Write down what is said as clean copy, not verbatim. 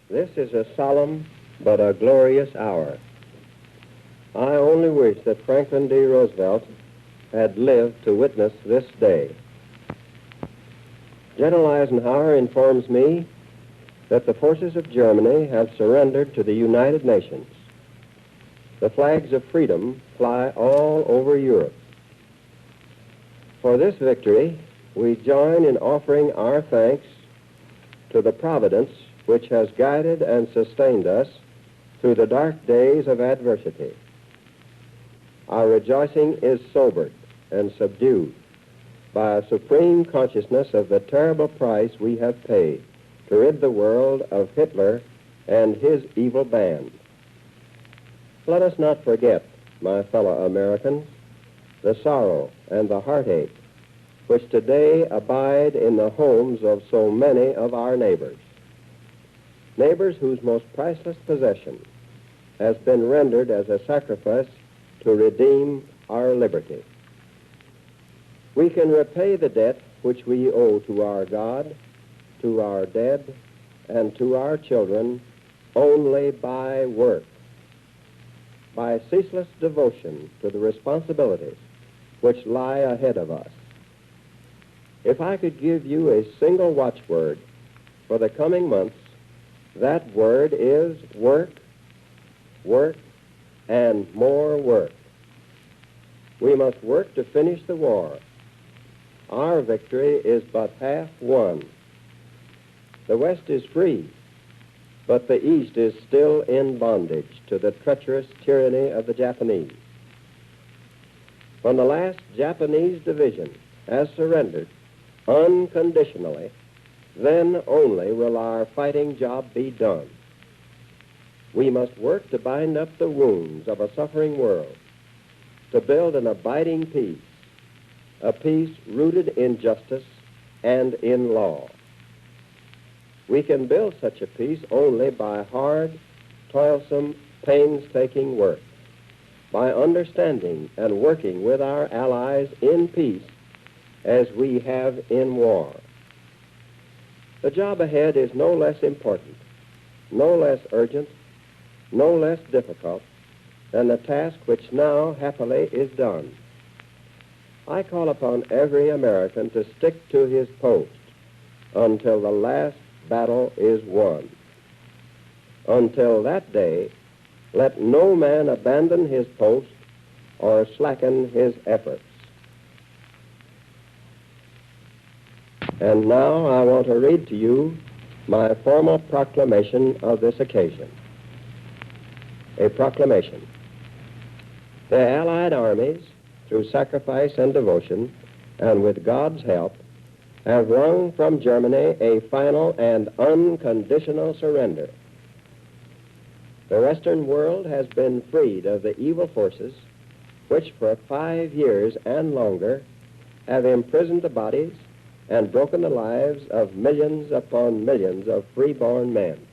This is a solemn but a glorious hour. I only wish that Franklin D. Roosevelt had lived to witness this day. General Eisenhower informs me that the forces of Germany have surrendered to the United Nations. The flags of freedom fly all over Europe. For this victory, we join in offering our thanks to the Providence which has guided and sustained us through the dark days of adversity. Our rejoicing is sobered and subdued by a supreme consciousness of the terrible price we have paid to rid the world of Hitler and his evil band. Let us not forget, my fellow Americans, the sorrow and the heartache which today abide in the homes of so many of our neighbors. Neighbors whose most priceless possession has been rendered as a sacrifice to redeem our liberty. We can repay the debt which we owe to our God, to our dead, and to our children only by work, by ceaseless devotion to the responsibilities which lie ahead of us. If I could give you a single watchword for the coming months, that word is work, work, and more work. We must work to finish the war. Our victory is but half won. The West is free, but the East is still in bondage to the treacherous tyranny of the Japanese. When the last Japanese division has surrendered unconditionally, then only will our fighting job be done. We must work to bind up the wounds of a suffering world, to build an abiding peace, a peace rooted in justice and in law. We can build such a peace only by hard, toilsome, painstaking work, by understanding and working with our allies in peace as we have in war. The job ahead is no less important, no less urgent, no less difficult than the task which now happily is done. I call upon every American to stick to his post until the last battle is won. Until that day, let no man abandon his post or slacken his efforts. And now I want to read to you my formal proclamation of this occasion. A proclamation. The Allied armies, through sacrifice and devotion, and with God's help, have wrung from Germany a final and unconditional surrender. The Western world has been freed of the evil forces which for 5 years and longer have imprisoned the bodies and broken the lives of millions upon millions of freeborn men.